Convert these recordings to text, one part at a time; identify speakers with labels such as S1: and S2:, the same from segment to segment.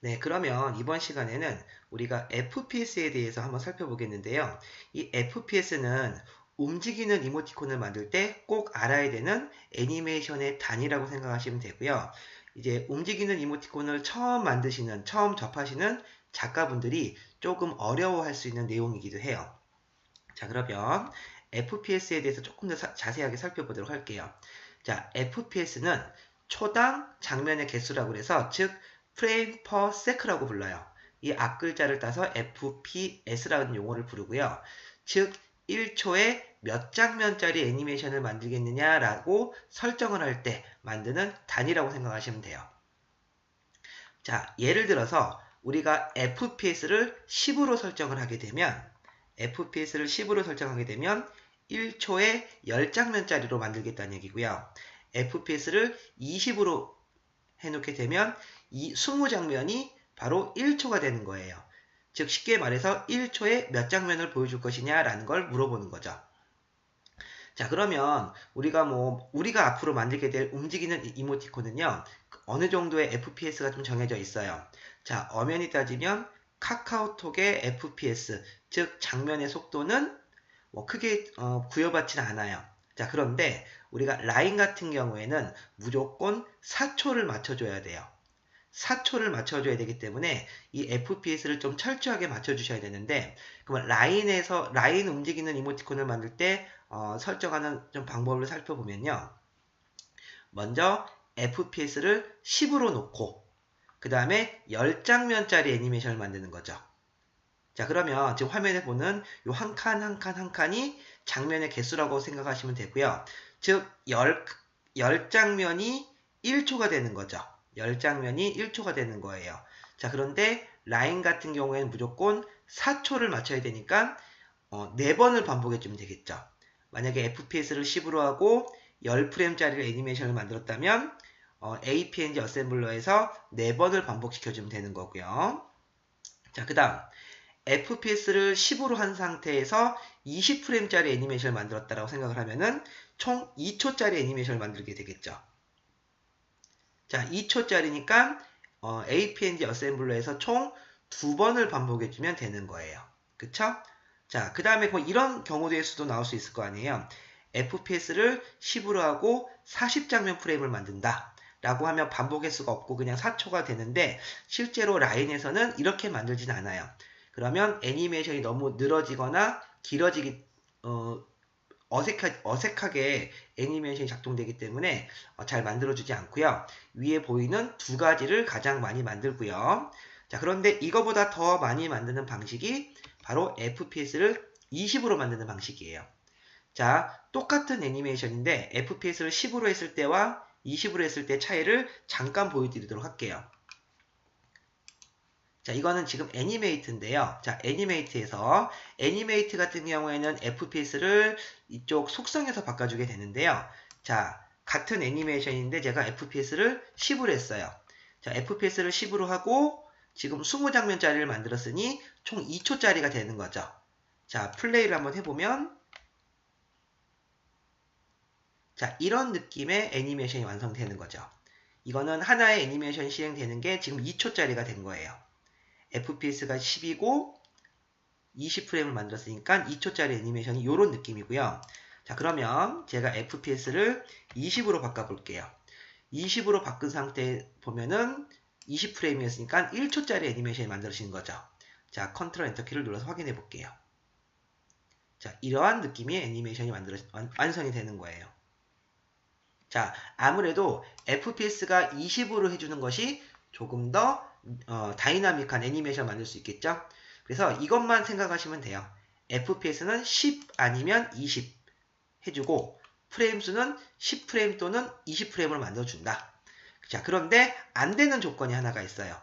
S1: 네, 그러면 이번 시간에는 우리가 FPS에 대해서 한번 살펴보겠는데요. 이 FPS는 움직이는 이모티콘을 만들 때 꼭 알아야 되는 애니메이션의 단위라고 생각하시면 되고요. 이제 움직이는 이모티콘을 처음 접하시는 작가분들이 조금 어려워할 수 있는 내용이기도 해요. 자, 그러면 FPS에 대해서 조금 더 자세하게 살펴보도록 할게요. 자, FPS는 초당 장면의 개수라고 해서 즉 프레임 퍼 세크라고 불러요. 이 앞글자를 따서 FPS라는 용어를 부르고요. 즉 1초에 몇 장면짜리 애니메이션을 만들겠느냐라고 설정을 할 때 만드는 단위라고 생각하시면 돼요. 자, 예를 들어서 우리가 FPS를 10으로 설정을 하게 되면 FPS를 10으로 설정하게 되면 1초에 10장면짜리로 만들겠다는 얘기고요. FPS를 20으로 해놓게 되면 이 20장면이 바로 1초가 되는 거예요. 즉 쉽게 말해서 1초에 몇 장면을 보여줄 것이냐라는 걸 물어보는 거죠. 자, 그러면 우리가 앞으로 만들게 될 움직이는 이모티콘은요. 어느 정도의 FPS가 좀 정해져 있어요. 자, 엄연히 따지면 카카오톡의 FPS, 즉 장면의 속도는 뭐 크게 부여받지는 않아요. 자, 그런데 우리가 라인 같은 경우에는 무조건 4초를 맞춰줘야 돼요. 4초를 맞춰줘야 되기 때문에 이 FPS를 좀 철저하게 맞춰주셔야 되는데, 그러면 라인 움직이는 이모티콘을 만들 때 설정하는 좀 방법을 살펴보면요. 먼저 FPS를 10으로 놓고 그 다음에 10장면짜리 애니메이션을 만드는 거죠. 자, 그러면 지금 화면에 보는 이 한 칸 한 칸 한 칸이 장면의 개수라고 생각하시면 되고요. 즉 10장면이 1초가 되는 거죠. 10장면이 1초가 되는 거예요. 자, 그런데 라인 같은 경우에는 무조건 4초를 맞춰야 되니까 4번을 반복해 주면 되겠죠. 만약에 FPS를 10으로 하고 10프레임짜리 애니메이션을 만들었다면 APNG 어셈블러에서 4번을 반복시켜 주면 되는 거고요. 자, 그 다음 FPS를 10으로 한 상태에서 20프레임짜리 애니메이션을 만들었다라고 생각을 하면은 총 2초짜리 애니메이션을 만들게 되겠죠. 자, 2초짜리니까 APNG 어셈블러에서 총 2번을 반복해주면 되는 거예요. 그쵸? 자, 그 다음에 뭐 이런 경우의 수도 나올 수 있을 거 아니에요. FPS를 10으로 하고 40장면 프레임을 만든다. 라고 하면 반복 횟수가 없고 그냥 4초가 되는데 실제로 라인에서는 이렇게 만들진 않아요. 그러면 애니메이션이 너무 늘어지거나 길어지기 어색하게 애니메이션이 작동되기 때문에 잘 만들어주지 않고요. 위에 보이는 두 가지를 가장 많이 만들고요. 자, 그런데 이거보다 더 많이 만드는 방식이 바로 FPS를 20으로 만드는 방식이에요. 자, 똑같은 애니메이션인데 FPS를 10으로 했을 때와 20으로 했을 때 차이를 잠깐 보여드리도록 할게요. 자, 이거는 지금 애니메이트인데요. 자, 애니메이트 같은 경우에는 FPS를 이쪽 속성에서 바꿔주게 되는데요. 자, 같은 애니메이션인데 제가 FPS를 10으로 했어요. 자, FPS를 10으로 하고 지금 20장면짜리를 만들었으니 총 2초짜리가 되는 거죠. 자, 플레이를 한번 해보면 자, 이런 느낌의 애니메이션이 완성되는 거죠. 이거는 하나의 애니메이션이 실행되는 게 지금 2초짜리가 된 거예요. FPS가 10이고 20프레임을 만들었으니까 2초짜리 애니메이션이 이런 느낌이고요. 자, 그러면 제가 FPS를 20으로 바꿔볼게요. 20으로 바꾼 상태에 보면은 20프레임이었으니까 1초짜리 애니메이션이 만들어지는 거죠. 자, 컨트롤 엔터키를 눌러서 확인해 볼게요. 자, 이러한 느낌의 애니메이션이 완성이 되는 거예요. 자, 아무래도 FPS가 20으로 해주는 것이 조금 더 다이나믹한 애니메이션 만들 수 있겠죠? 그래서 이것만 생각하시면 돼요. FPS는 10 아니면 20 해주고 프레임 수는 10프레임 또는 20프레임을 만들어준다. 자, 그런데 안 되는 조건이 하나가 있어요.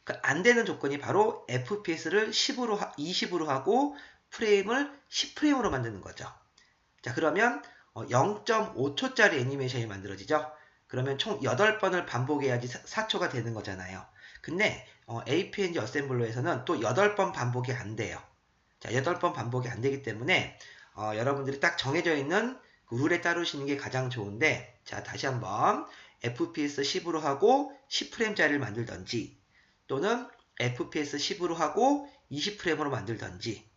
S1: 그 안 되는 조건이 바로 FPS를 20으로 하고 프레임을 10프레임으로 만드는 거죠. 자, 그러면 0.5초짜리 애니메이션이 만들어지죠. 그러면 총 8번을 반복해야지 4초가 되는 거잖아요. 근데 APNG 어셈블러에서는 또 8번 반복이 안 돼요. 자, 8번 반복이 안 되기 때문에 여러분들이 딱 정해져 있는 그 룰에 따르시는 게 가장 좋은데, 자, 다시 한번 FPS 10으로 하고 10프레임짜리를 만들던지 또는 FPS 10으로 하고 20프레임으로 만들던지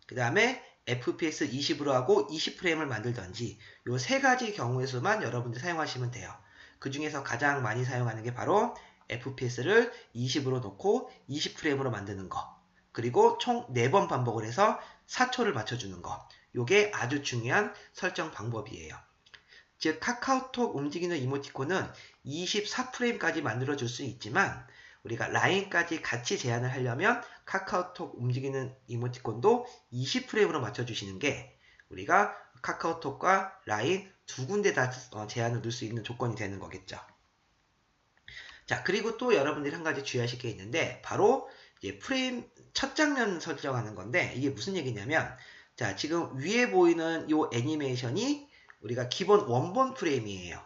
S1: 그 다음에 FPS 20으로 하고 20프레임을 만들던지 요 세 가지 경우의 수만 여러분들 사용하시면 돼요. 그 중에서 가장 많이 사용하는 게 바로 FPS를 20으로 놓고 20프레임으로 만드는 거 그리고 총 4번 반복을 해서 4초를 맞춰주는 거 요게 아주 중요한 설정 방법이에요. 즉 카카오톡 움직이는 이모티콘은 24프레임까지 만들어줄 수 있지만 우리가 라인까지 같이 제한을 하려면 카카오톡 움직이는 이모티콘도 20프레임으로 맞춰주시는 게 우리가 카카오톡과 라인 두 군데 다 제한을 넣을 수 있는 조건이 되는 거겠죠. 자, 그리고 또 여러분들이 한 가지 주의하실 게 있는데 바로 이제 프레임 첫 장면 설정하는 건데 이게 무슨 얘기냐면 자, 지금 위에 보이는 이 애니메이션이 우리가 기본 원본 프레임이에요.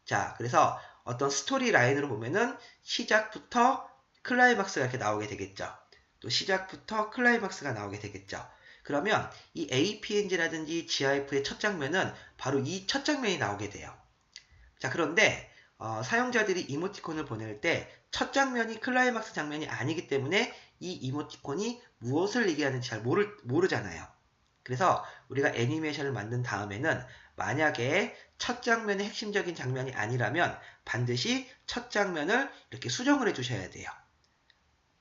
S1: 자, 그래서 어떤 스토리 라인으로 보면은 시작부터 클라이막스가 이렇게 나오게 되겠죠. 또 시작부터 클라이막스가 나오게 되겠죠. 그러면 이 APNG라든지 GIF의 첫 장면은 바로 이 첫 장면이 나오게 돼요. 자, 그런데 사용자들이 이모티콘을 보낼 때 첫 장면이 클라이막스 장면이 아니기 때문에 이 이모티콘이 무엇을 얘기하는지 잘 모르잖아요. 그래서 우리가 애니메이션을 만든 다음에는 만약에 첫 장면의 핵심적인 장면이 아니라면 반드시 첫 장면을 이렇게 수정을 해주셔야 돼요.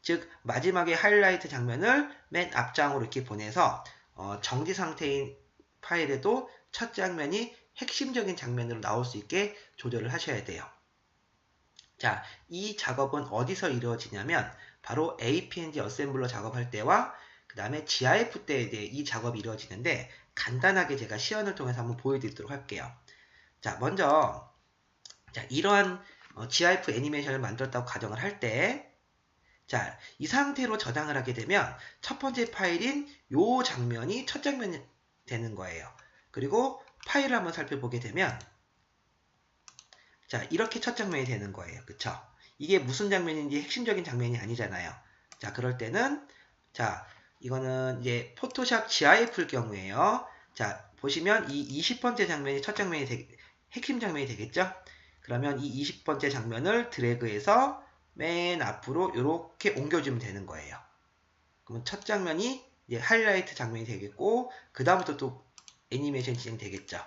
S1: 즉 마지막에 하이라이트 장면을 맨 앞장으로 이렇게 보내서 정지 상태인 파일에도 첫 장면이 핵심적인 장면으로 나올 수 있게 조절을 하셔야 돼요. 자, 이 작업은 어디서 이루어지냐면 바로 APNG 어셈블러 작업할 때와 그 다음에 GIF 때에 대해 이 작업이 이루어지는데 간단하게 제가 시연을 통해서 한번 보여드리도록 할게요. 자, 먼저 자, 이러한 GIF 애니메이션을 만들었다고 가정을 할 때 자, 이 상태로 저장을 하게 되면 첫 번째 파일인 요 장면이 첫 장면이 되는 거예요. 그리고 파일을 한번 살펴보게 되면 자, 이렇게 첫 장면이 되는 거예요. 그쵸? 이게 무슨 장면인지 핵심적인 장면이 아니잖아요. 자, 그럴 때는 자, 이거는 이제 포토샵 GIF일 경우에요. 자, 보시면 이 20번째 장면이 첫 장면이 핵심 장면이 되겠죠? 그러면 이 20번째 장면을 드래그해서 맨 앞으로 이렇게 옮겨주면 되는 거예요. 그러면 첫 장면이 이제 하이라이트 장면이 되겠고 그 다음부터 또 애니메이션이 진행되겠죠.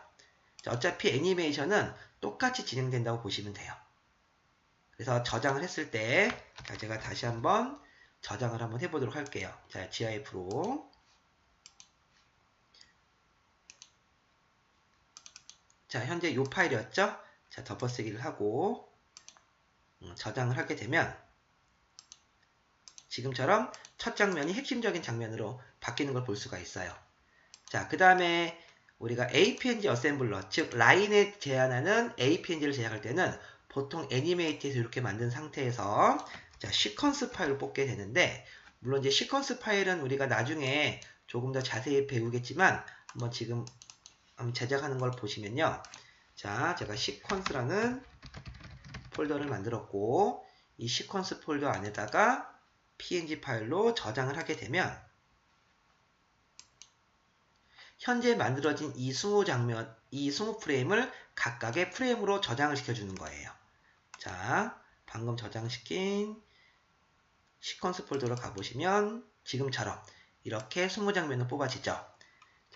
S1: 자, 어차피 애니메이션은 똑같이 진행된다고 보시면 돼요. 그래서 저장을 했을 때 자, 제가 다시 한번 저장을 한번 해보도록 할게요. 자, GIF로 자, 현재 이 파일이었죠? 자, 덮어쓰기를 하고 저장을 하게 되면 지금처럼 첫 장면이 핵심적인 장면으로 바뀌는 걸 볼 수가 있어요. 자, 그 다음에 우리가 APNG 어셈블러, 즉 라인에 제한하는 APNG를 제작할 때는 보통 애니메이트에서 이렇게 만든 상태에서 자, 시퀀스 파일을 뽑게 되는데 물론 이제 시퀀스 파일은 우리가 나중에 조금 더 자세히 배우겠지만 한번 지금 제작하는 걸 보시면요. 자, 제가 시퀀스라는 폴더를 만들었고 이 시퀀스 폴더 안에다가 PNG 파일로 저장을 하게 되면 현재 만들어진 이 20장면, 이 20프레임을 각각의 프레임으로 저장을 시켜주는 거예요. 자, 방금 저장시킨 시퀀스 폴더로 가보시면 지금처럼 이렇게 20장면을 뽑아지죠.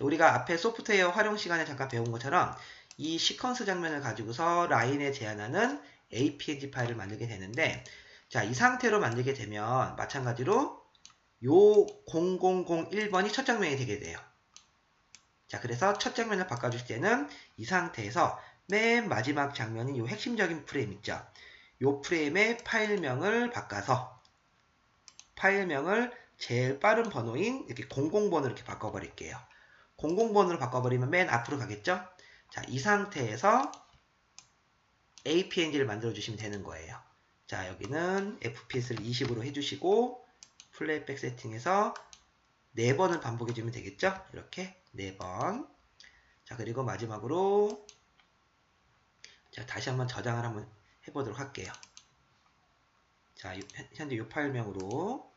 S1: 우리가 앞에 소프트웨어 활용 시간에 잠깐 배운 것처럼 이 시퀀스 장면을 가지고서 라인에 제한하는 APNG 파일을 만들게 되는데 자, 이 상태로 만들게 되면 마찬가지로 요 0001번이 첫 장면이 되게 돼요. 자, 그래서 첫 장면을 바꿔줄 때는 이 상태에서 맨 마지막 장면인 이 핵심적인 프레임 있죠. 이 프레임의 파일명을 바꿔서 파일명을 제일 빠른 번호인 이렇게 00번으로 이렇게 바꿔버릴게요. 00번으로 바꿔버리면 맨 앞으로 가겠죠? 자, 이 상태에서 APNG를 만들어주시면 되는 거예요. 자, 여기는 FPS를 20으로 해주시고 플레이백 세팅해서 4번을 반복해주면 되겠죠? 이렇게 4번. 자, 그리고 마지막으로 자, 다시 한번 저장을 한번 해보도록 할게요. 자, 현재 이 파일명으로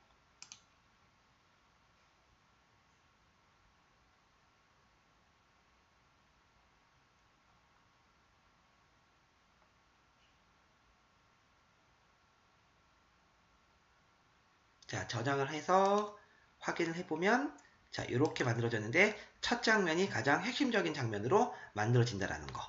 S1: 자, 저장을 해서 확인을 해보면 자, 이렇게 만들어졌는데 첫 장면이 가장 핵심적인 장면으로 만들어진다라는 거.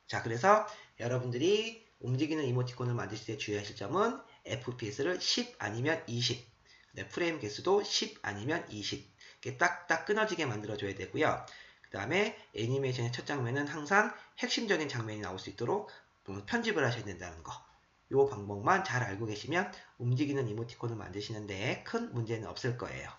S1: 자, 그래서 여러분들이 움직이는 이모티콘을 만드실 때 주의하실 점은 FPS를 10 아니면 20, 네, 프레임 개수도 10 아니면 20 이렇게 딱딱 끊어지게 만들어줘야 되고요. 그 다음에 애니메이션의 첫 장면은 항상 핵심적인 장면이 나올 수 있도록 편집을 하셔야 된다는 거. 이 방법만 잘 알고 계시면 움직이는 이모티콘을 만드시는데 큰 문제는 없을 거예요.